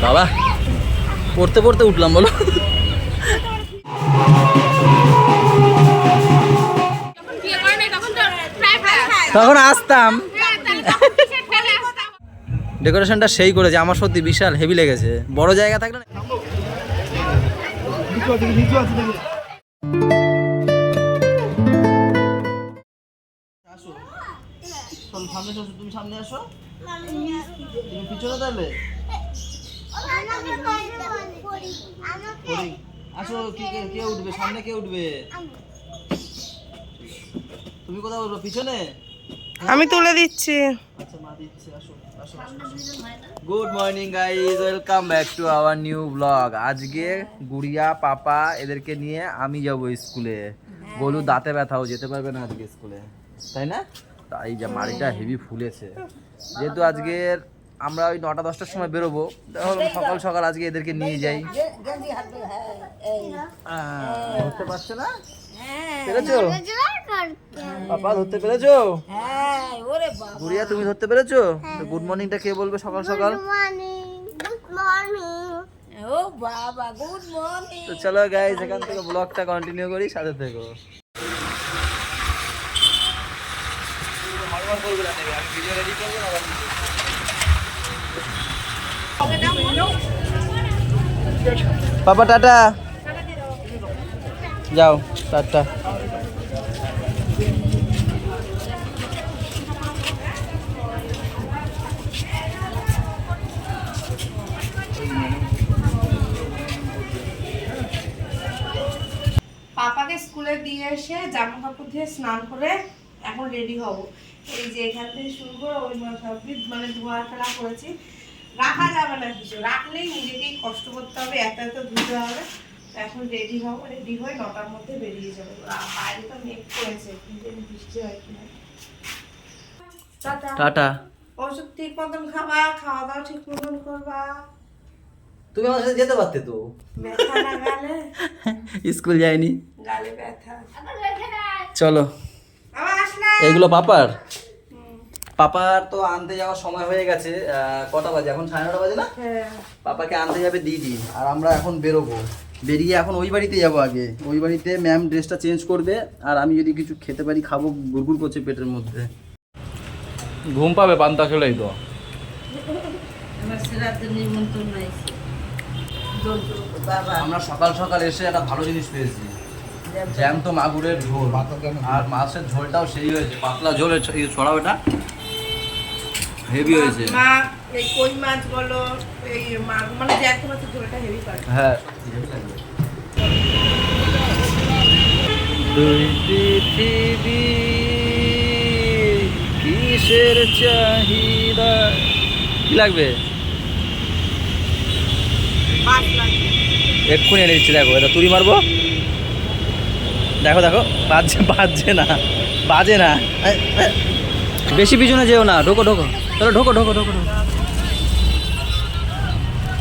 বাবা পড়তে পড়তে উঠলাম বলো। তখন আসতাম। ডেকোরেশনটা সেই করেছে, আমার সত্যি বিশাল হেভি লেগেছে। বড় জায়গা থাকলে না। তুমি সামনে আসো, তুমি পিছনে তাহলে আসো। কে উঠবে সামনে, কে উঠবে? তুমি কোথাও উঠবে? পিছনে আমি তুলে দিচ্ছি। আচ্ছা মা দিচ্ছে, আসো আসো। Good morning guys, welcome back to our new blog. আজকে গুড়িয়া পাপা এদেরকে নিয়ে আমি যাব স্কুলে। গোলু দাঁতে ব্যথাও, যেতে পারবে না আজকে স্কুলে, তাই না? তাই যা মাড়িটা হেভি ফুলেছে। যেহেতু আজকের আমরা ওই 9টা-10টার সময় বেরোবো, সকাল সকাল আজকে এদেরকে নিয়ে যাই। ধরতে পারছো না? পেরেছো পাপা? ধরতে পেরেছো? গুড়িয়া তুমি ধরতে পেরেছো? গুড মর্নিংটা কে বলবে সকাল সকাল? তো চলো গাইস, এখান থেকে ব্লগটা কন্টিনিউ করি, সাথে থেকো। পাপা টাটা, যাও টাটা। পাপাকে স্কুলে দিয়ে এসে জামা কাপড় দিয়ে স্নান করে এখন রেডি হব। এই যে এখান থেকে শুরু করে ওই সবই মানে ধোয়া ফেলা করেছি, রাখা যাবে না কিছু, রাখলেই নিজেকেই কষ্ট করতে হবে, এত এত ধুতে হবে। এখন রেডি হব, রেডি হয়ে 9টার মধ্যে বেরিয়ে যাবো। বাইরে তো মেঘ করেছে, কিন্তু বৃষ্টি হয় কিনা। টাটা। ওষুধ ঠিক মতন খাবা, খাওয়া দাওয়া ঠিক মতন করবা। তুমি আমার সাথে যেতে পারতে তো। ব্যথা না গালে? স্কুল যাইনি, গালে ব্যথা। চলো। আবার আসলে এইগুলো পাপার পাপার তো আনতে যাওয়ার সময় হয়ে গেছে। কটা বাজে এখন? 9:30 বাজে না? হ্যাঁ। পাপাকে আনতে যাবে দিদি, আর আমরা এখন বেরোবো। বেরিয়ে এখন ওই বাড়িতে যাবো। আগে ওই বাড়িতে ম্যাম ড্রেসটা চেঞ্জ করবে, আর আমি যদি কিছু খেতে পারি খাবো। গুড়গুড় করছে পেটের মধ্যে, ঘুম পাবে পান্তা খেলেই তো। আমরা সকাল সকাল এসে একটা ভালো জিনিস পেয়েছি, জ্যান্ত মাগুরের ঝোল, আর মাছের ঝোলটাও সেই হয়েছে, পাতলা ঝোল। ছড়াও, এটা হেভি হয়েছে। মা এই কই মাছ বলো, এই মানে জ্যান্ত মাছের ঝোলটা হেভি করে। হ্যাঁ হেভি লাগবে। দুই পৃথিবী কিসের চাহিদা, কি লাগবে? মাছ লাগবে এক্ষুনি এনে দিচ্ছি। দেখো এটা তুড়ি মারবো, দেখো দেখো বাজছে, বাজছে না, বাজে না। বেশি পিছনে যেও না, ঢোকো ঢোকো, চলো ঢোকো ঢোকো ঢোকো ঢোকো।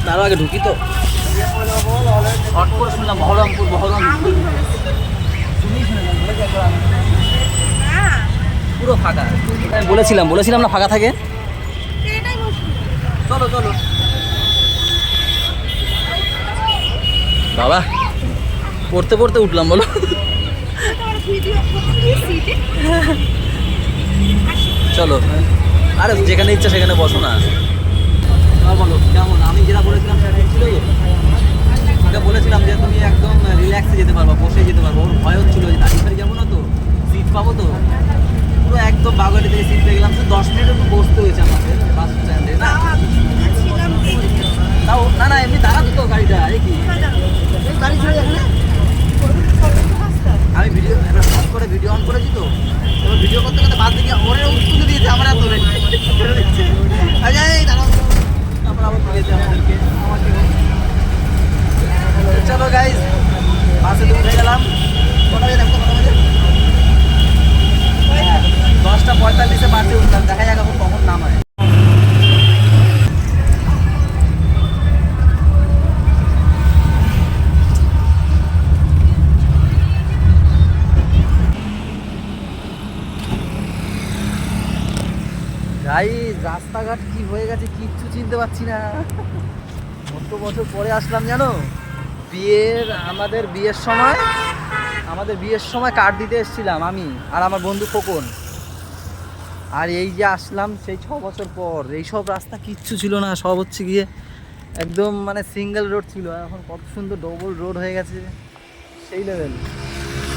তারও আগে ঢুকি তো। হট করে শুনলাম বহরমপুর, বহরমপুর পুরো ফাঁকা। আমি বলেছিলাম না ফাঁকা থাকে। চলো চলো বাবা পড়তে পড়তে উঠলাম বলো। চলো, আরে যেখানে ইচ্ছা সেখানে বসো না। বলো কেমন? আমি যেটা বলেছিলাম সেটা ছিল। এটা বলেছিলাম যে তুমি একদম রিল্যাক্সে যেতে পারবা, বসে যেতে পারবো। ওর ভয় হচ্ছিল যে দাঁড়িয়ে ফাড়ি যাবো না তো, সিট পাবো তো। পুরো একদম বাগানে থেকে সিট পেয়ে গেলাম। তো 10 মিনিট একটু বসতে হয়েছে আমাকে বাস স্ট্যান্ডে। না তাও না না, এমনি দাঁড়াতো তো গাড়িটা। এই কি গাড়ি ছিল এখানে? আমি ভিডিও অন করে ভিডিও অন করেছি তো, এবার ভিডিও করতে করতে বাদ দিকে ওরে তুলে দিয়েছে আমার এত দিচ্ছে। তারপর আবার তুলেছে আমাদেরকে, আমাকে। চলো গাইজ, বাসে উঠে গেলাম। কটা বাজে দেখো, কটা বাজে? 10:45-এ বাসে উঠলাম। দেখা যাক এখন কখন নামায়। গাইস রাস্তাঘাট কি হয়ে গেছে কিচ্ছু চিনতে পারছি না। কত বছর পরে আসলাম জানো, আমাদের বিয়ের সময় কার্ড দিতে এসেছিলাম আমি আর আমার বন্ধু খোকন। আর এই যে আসলাম সেই 6 বছর পর, এইসব রাস্তা কিচ্ছু ছিল না, সব হচ্ছে গিয়ে একদম মানে সিঙ্গেল রোড ছিল, আর এখন কত সুন্দর ডবল রোড হয়ে গেছে, সেই লেভেল।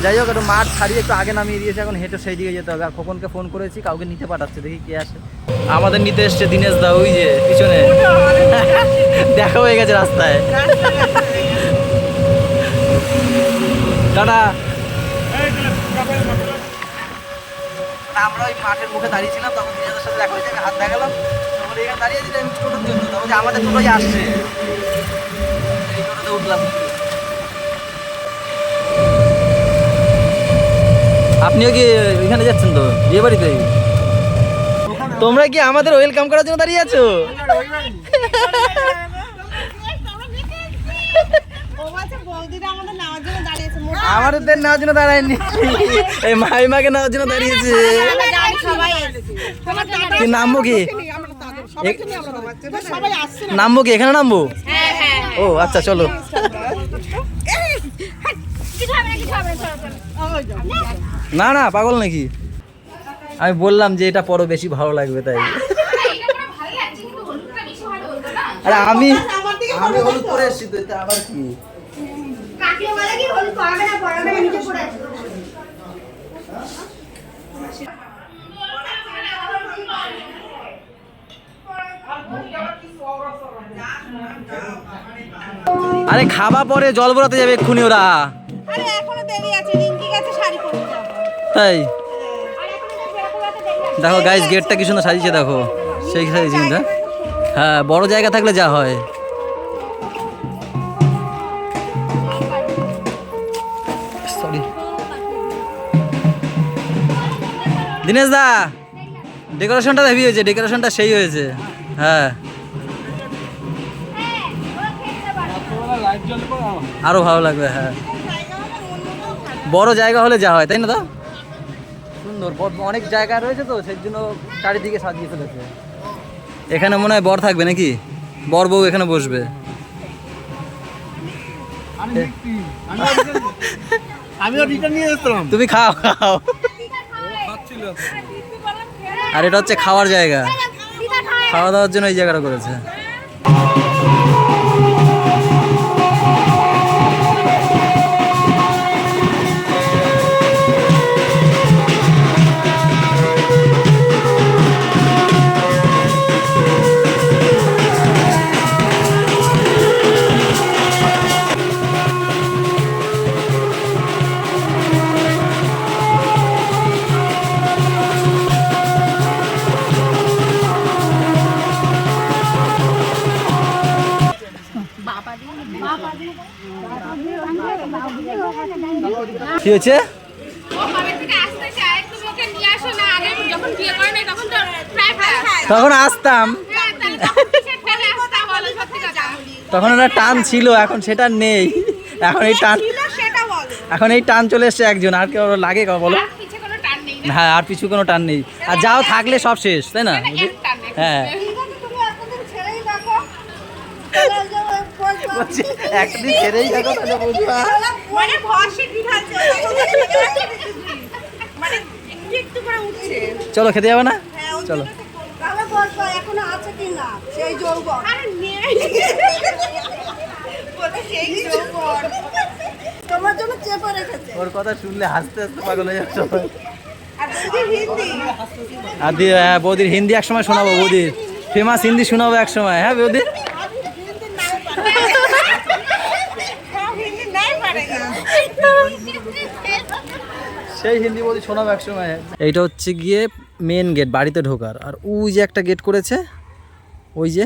যাই হোক, একটু মাঠ ছাড়িয়ে একটু আগে নামিয়ে দিয়েছে, এখন হেঁটে সেই দিকে যেতে হবে। আর খোকনকে ফোন করেছি, কাউকে নিতে পাঠাচ্ছে, দেখি কে আসে। আমাদের নিতে এসছে দিনেশ দা, ওই যে পিছনে দেখা হয়ে গেছে রাস্তায়। টাটা। আমরা ওই মাঠের মুখে দাঁড়িয়েছিলাম, তখন দিনেশের সাথে দেখা হয়েছে, হাত দেখালাম, তখন এখানে দাঁড়িয়ে দিলাম টোটোর জন্য, তখন আমাদের টোটোই আসছে, এই টোটোতে উঠলাম। আপনিও কি ওইখানে যাচ্ছেন তো, বিয়ে বাড়িতে? তোমরা কি আমাদের ওয়েলকাম করার জন্য দাঁড়িয়ে আছো? আমাদের নেওয়ার জন্য দাঁড়ায়নি, এই মাইমাকে নেওয়ার জন্য দাঁড়িয়েছে। কি নামবো কি? নামবো কি? এখানে নামবো? ও আচ্ছা, চলো। না না, পাগল নাকি? আমি বললাম যে এটা পরো, বেশি ভালো লাগবে তাই। আরে আমি হলুদ পরে এসেছি তো, এটা আবার কি? আরে খাবা পরে জল ভরাতে যাবে এক্ষুনি ওরা। তাই দেখো গাইস, গেটটা কি সুন্দর সাজিয়েছে, দেখো সেই সাজিয়েছে না? হ্যাঁ, বড় জায়গা থাকলে যা হয়। সরি দিনেশ দা, ডেকোরেশনটা হেভি হয়েছে, ডেকোরেশনটা সেই হয়েছে। হ্যাঁ, আরো ভালো লাগবে। হ্যাঁ, বড় জায়গা হলে যা হয়, তাই না? দা সুন্দর অনেক জায়গা রয়েছে তো, সেই জন্য চারিদিকে সাজিয়ে ফেলেছে। এখানে মনে হয় বর থাকবে নাকি, বর বউ এখানে বসবে। তুমি খাও খাও। আর এটা হচ্ছে খাওয়ার জায়গা, খাওয়া দাওয়ার জন্য এই জায়গাটা করেছে। কি হয়েছে? তখন আসতাম, তখন একটা টান ছিল, এখন সেটা নেই। এখন এই টান চলে এসছে একজন, আর কেউ লাগে বলো? হ্যাঁ, আর পিছু কোনো টান নেই, আর যাও থাকলে সব শেষ, তাই না? হ্যাঁ, একদিন ছেড়েই দেখো, চলো খেতে যাবে না? চলো। ওর কথা শুনলে হাসতে হাসতে পাগল হয়ে যাচ্ছে। আর বৌদির হিন্দি এক সময় শোনাবো, বৌদির ফেমাস হিন্দি শোনাবো এক সময়। হ্যাঁ বৌদি, সেই হিন্দি বৌদি শোনাবো এক সময়। এইটা হচ্ছে গিয়ে মেন গেট, বাড়িতে ঢোকার। আর ওই যে একটা গেট করেছে, ওই যে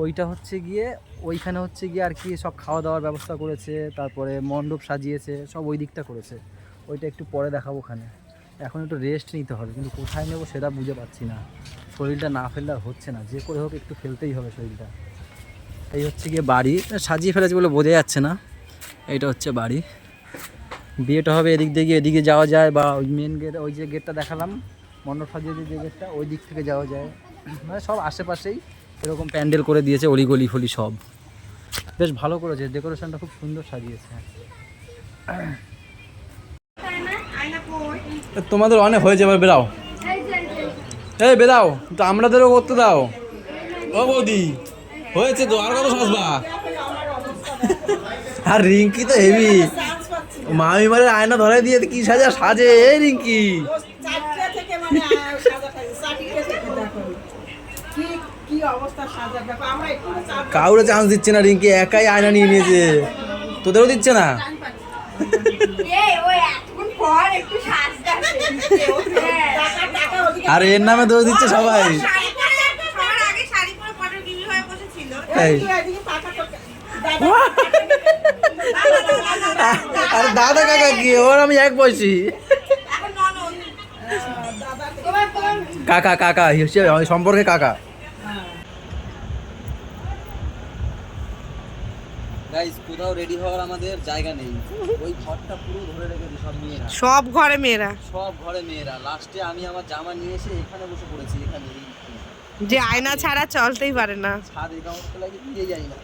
ওইটা হচ্ছে গিয়ে, ওইখানে হচ্ছে গিয়ে আর কি সব খাওয়া দাওয়ার ব্যবস্থা করেছে, তারপরে মণ্ডপ সাজিয়েছে, সব ওই দিকটা করেছে। ওইটা একটু পরে দেখাবো ওখানে। এখন একটু রেস্ট নিতে হবে, কিন্তু কোথায় নেবো সেটা বুঝে পাচ্ছি না। শরীরটা না ফেললে হচ্ছে না, যে করে হোক একটু ফেলতেই হবে শরীরটা। এই হচ্ছে গিয়ে বাড়ি, সাজিয়ে ফেলেছে বলে বোঝা যাচ্ছে না। এইটা হচ্ছে বাড়ি। বিয়েটা হবে এদিক দিয়ে গিয়ে এদিকে যাওয়া যায়, বা ওই মেন গেট, ওই যে গেটটা দেখালাম মণ্ডপ সাজিয়ে যে গেটটা, ওই দিক থেকে যাওয়া যায়। মানে সব আশেপাশেই এরকম প্যান্ডেল করে দিয়েছে, অলিগলি ফলি সব। বেশ ভালো করেছে, ডেকোরেশনটা খুব সুন্দর সাজিয়েছে। তোমাদের অনেক হয়েছে, এবার বেরাও, এই বেরাও তো, আমাদেরও করতে দাও। ও বৌদি হয়েছে তো, আর কত সাজবা? আর রিঙ্কি তো হেভি, মামি মারের আয়না ধরে দিয়ে কি সাজা সাজে এই রিঙ্কি। কাউরে চান্স দিচ্ছে না রিঙ্কি, একাই আয়না নিয়ে নিয়েছে, তোদেরও দিচ্ছে না। আর এর নামে দোষ দিচ্ছে সবাই। আর দাদা কাকা কি, ওর আমি এক বয়সী। কাকা কাকা হিসেবে সম্পর্কে কাকা। গাইস কোথাও রেডি হওয়ার আমাদের জায়গা নেই, ওই ঘরটা পুরো ধরে রেখেছে সব মেয়েরা, সব ঘরে মেয়েরা, সব ঘরে মেয়েরা। লাস্টে আমি আমার জামা নিয়ে এসে এখানে বসে পড়েছি, এখানে যে আয়না ছাড়া চলতেই পারে না। ছাদ এই কামড়তে লাগে দিয়ে যাই না।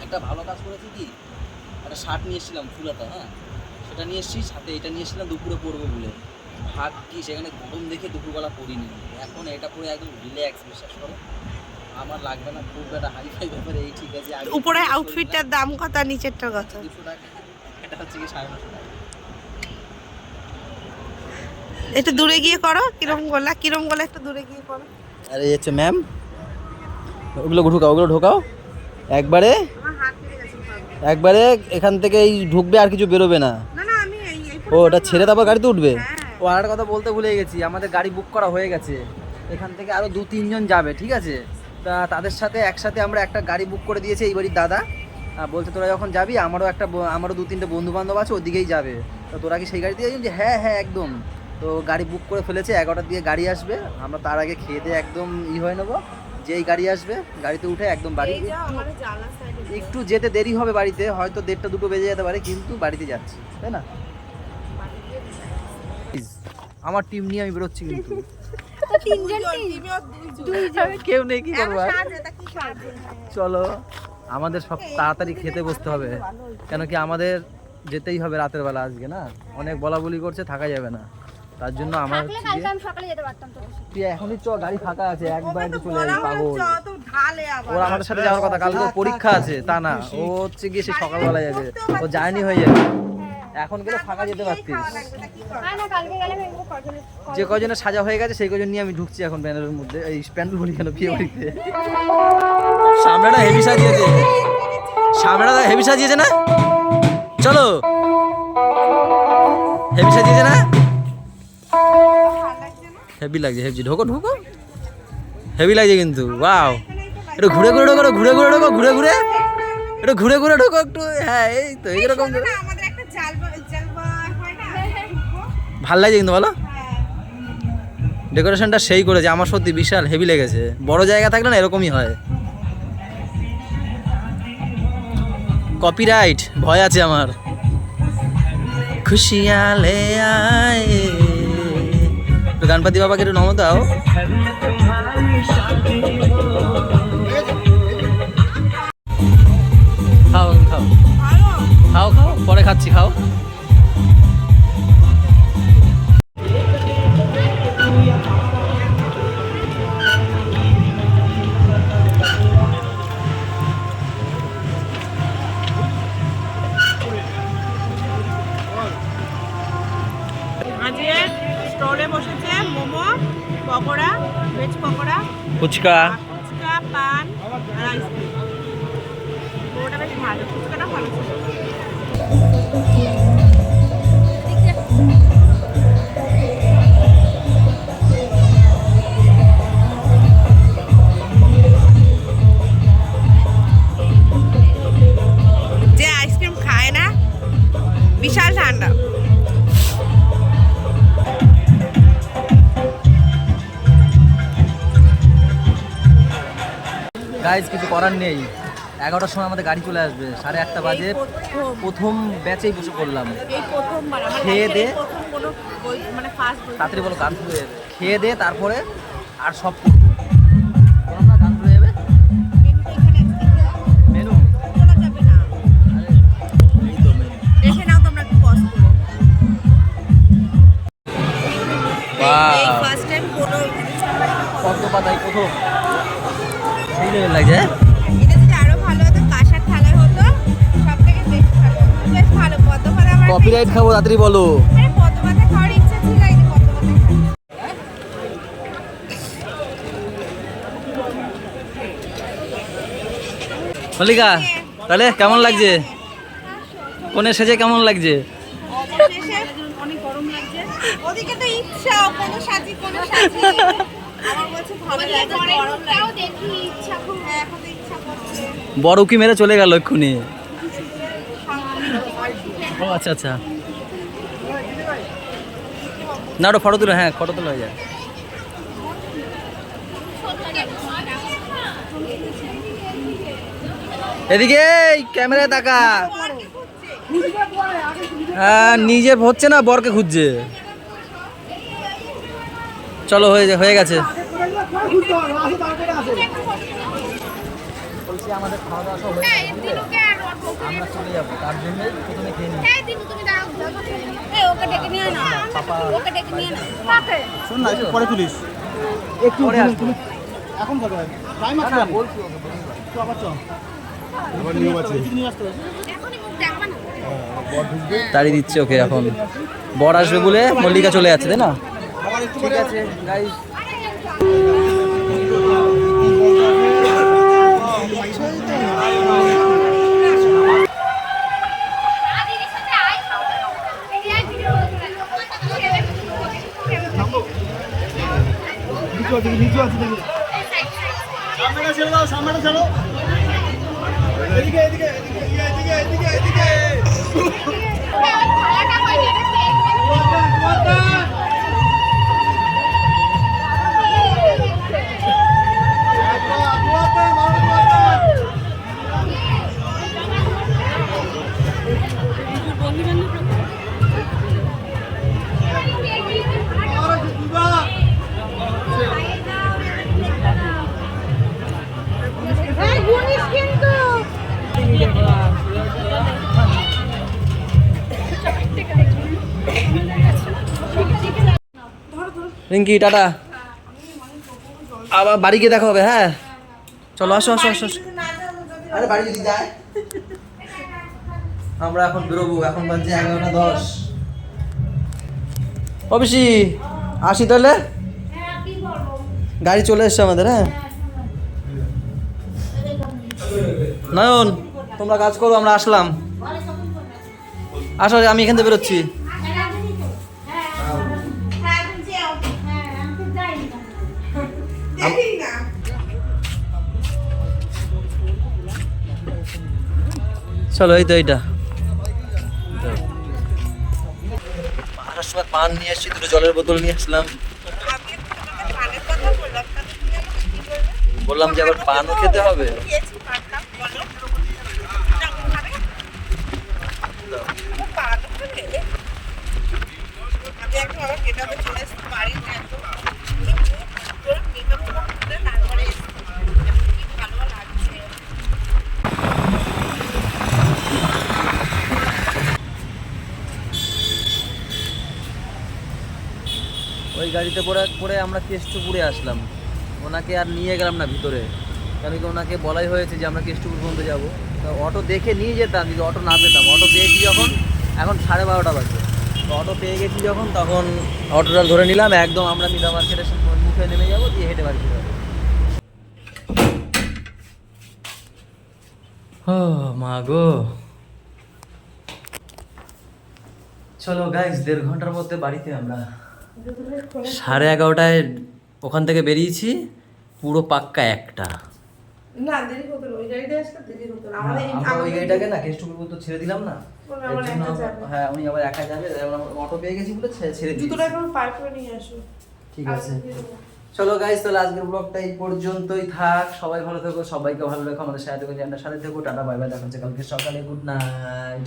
একটা ভালো কাজ করেছি কি, একটা শার্ট নিয়ে এসেছিলাম ফুলাতা, হ্যাঁ সেটা নিয়ে এসেছি, সাথে এটা নিয়ে এসেছিলাম দুপুরে পরবো বলে। ভাগ কি সেখানে গরম দেখে দুপুরবেলা পরিনি, এখন এটা পরে একদম রিল্যাক্স, বিশ্বাস করো আমার লাগবে না খুব একটা হাই ফাই ব্যাপারে। এই ঠিক আছে, উপরে আউটফিটটার দাম কত, নিচেরটার কত? 200 টাকা, এটা হচ্ছে কি 950 টাকা। একটু দূরে গিয়ে করো, কিরম গলা একটু দূরে গিয়ে করো। আরে এই হচ্ছে ম্যাম, ওগুলো ঢোকাও, ওগুলো ঢোকাও একবারে, একবারে এখান থেকে এই ঢুকবে, আর কিছু বেরোবে না। ও ওটা ছেড়ে তারপর গাড়িতে উঠবে। ও আর একটা কথা বলতে ভুলে গেছি, আমাদের গাড়ি বুক করা হয়ে গেছে, এখান থেকে আরও 2-3 জন যাবে, ঠিক আছে? তা তাদের সাথে একসাথে আমরা একটা গাড়ি বুক করে দিয়েছি এই বাড়ির দাদা। বলছে তোরা যখন যাবি, আমারও 2-3টে বন্ধু বান্ধব আছে, ওদিকেই যাবে, তো তোরা কি সেই গাড়িতে যাবি? হ্যাঁ হ্যাঁ একদম। তো গাড়ি বুক করে ফেলেছে, 11টার দিকে গাড়ি আসবে, আমরা তার আগে খেয়ে দিয়ে একদম হয়ে নেবো, যেই গাড়ি আসবে গাড়িতে উঠে একদম বাড়ি। একটু যেতে দেরি হবে বাড়িতে, হয়তো 1:30-2টো বেজে যেতে পারে, কিন্তু বাড়িতে যাচ্ছি, তাই না? আমার টিম নিয়ে আমি বেরোচ্ছি, কিন্তু কেউ নেই, কি করবো? চলো আমাদের সব তাড়াতাড়ি খেতে বসতে হবে, কেন কি আমাদের যেতেই হবে রাতের বেলা, আজকে না অনেক বলা বলি করছে, থাকা যাবে না, তার জন্য আমার তুই এখনই চ, গাড়ি ফাঁকা আছে, একবার চলে যাবি পাগল। ওর আমাদের সাথে যাওয়ার কথা, কালকে পরীক্ষা আছে তা না, ও হচ্ছে গিয়ে সে সকালবেলা যাবে, ও জার্নি হয়ে যাবে, এখন গেলে ফাঁকা যেতে পারতিস। যে কজনের সাজা হয়ে গেছে সেই কজন নিয়ে আমি ঢুকছি এখন প্যান্ডেলের মধ্যে, এই প্যান্ডেল বলি কেন, বিয়ে বাড়িতে। সামনেটা হেভি সাজিয়েছে, সামনেটা হেভি সাজিয়েছে না, চলো হেভি সাজিয়েছে না, হেভি লাগছে, হেভি ঢোকো ঢোকো, হেভি লাগছে কিন্তু। ওয়াও, একটু ঘুরে ঘুরে ঢোকো, ঘুরে ঘুরে ঢোকো, ঘুরে ঘুরে একটু ঘুরে ঘুরে ঢোকো একটু, হ্যাঁ এই তো এইরকম ভাল লাগছে কিন্তু, বলো ডেকোরেশনটা সেই করেছে, আমার সত্যি বিশাল হেভি লেগেছে। বড় জায়গা থাকলে না এরকমই হয়। কপিরাইট ভয় আছে আমার। খুশিয়ালে আয়, গণপতি বাবাকে একটু নমো দাও। খাও খাও খাও খাও, পরে খাচ্ছি, খাও। স্টলে বসেছে মোমো, পকোড়া, ভেজ পকোড়া, ফুচকা, পান আর আইসক্রিম। ওটা বেশ ভালো, ফুচকাটা ভালো ছিল। যে আইসক্রিম খায় না, বিশাল ঠান্ডা। গাইজ কিছু করার নেই, 11টার সময় আমাদের গাড়ি চলে আসবে, 8:30 বাজে প্রথম ব্যাচেই বসে পড়লাম। খেয়ে দে, তাড়াতাড়ি বলো, গান শুরু হয়ে যাবে, খেয়ে দে তারপরে আর সব করবো, গান শুরু হয়ে যাবে। মেনু কপিরাইট খাবো, তাড়াতাড়ি বলো। মল্লিকা, তাহলে কেমন লাগছে? কোনে সেজে কেমন লাগছে? অনেক গরম লাগছে। ওদিকে তো ইচ্ছা কোনো সাজি আমার বলছে ভালো লাগে, গরম লাগে দেখি ইচ্ছা খুব, এখন তো ইচ্ছা করছে। বড় কি মেরে চলে গেল এক্ষুনি। ও আচ্ছা আচ্ছা, না ওটা ফটো তুলে, হ্যাঁ ফটো তোলা হয়ে যায়। এদিকে ক্যামেরায় তাকা। হ্যাঁ নিজে হচ্ছে না, বরকে খুঁজছে। চলো হয়ে গেছে। বলছি আমাদের খাওয়া দাওয়া সব হয়ে গেছে, আমরা চলে যাবো, তার জন্য প্রথমে খেয়ে নিই। শোন না, একটু পরে তুলিস, একটু পরে আসবো। এখন কত টাইম আছে? না বলছি ওকে, তো আবার চল, আবার নিয়ম আছে, নিয়ে আসতে হবে। তাড়ি দিচ্ছে ওকে, এখন বর আসবে বলে মল্লিকা চলে যাচ্ছে, তাই না? ঠিক আছে গাইস, সামনে চলো। এদিকে রিঙ্কি টাটা, আবার বাড়ি গিয়ে দেখা হবে। হ্যাঁ চলো, আসো। আরে বাড়ি যদি যায়, আমরা এখন বেরোবো, এখন বাজে 11:10। অবশ্যই আসি তাহলে, গাড়ি চলে এসছে আমাদের। হ্যাঁ নয়ন, তোমরা কাজ করো, আমরা আসলাম। আসো, আমি এখান থেকে বেরোচ্ছি। চলো, এই তো এইটা আসার সময় পান নিয়ে এসছি, দুটো জলের বোতল নিয়ে আসলাম। বললাম যে আবার পানও খেতে হবে। ওই গাড়িতে করে আমরা কেষ্টপুরে আসলাম, ওনাকে আর নিয়ে গেলাম না ভিতরে, কেন কি ওনাকে বলাই হয়েছে যে আমরা কেষ্টপুর পর্যন্ত যাবো। তো অটো দেখে নিয়ে যেতাম, যদি অটো না পেতাম। অটো পেয়েছি যখন, এখন 12:30 বাজে, তো অটো পেয়ে গেছি যখন, তখন অটোটা ধরে নিলাম। একদম আমরা মিলা মার্কেটের মুখে নেমে যাবো, দিয়ে হেঁটে বাড়ি ফিরে যাবো। ও মা গো, চলো গাইস, 1.5 ঘন্টার মধ্যে বাড়িতে। আমরা 11:30টায় ওখান থেকে বেরিয়েছি, পুরো পাক্কা 1টা। না দেরি হতো না, ওই গাড়িতে আসলে দেরি হতো না। আমরা ওই গাড়িটাকে না কেষ্টপুর তো ছেড়ে দিলাম না, হ্যাঁ উনি আবার একা যাবে, অটো পেয়ে গেছি বলে ছেড়ে দিই। জুতোটা এখন পার করে নিয়ে আসো। ঠিক আছে চলো গাইস, তাহলে আজকের ব্লগটা এই পর্যন্তই থাক। সবাই ভালো থেকো, সবাইকে ভালো রেখো, আমাদের সাথে থেকো, চ্যানেলের সাথে থেকো। টাটা বাই বাই, দেখা হচ্ছে কালকে সকালে। Good night.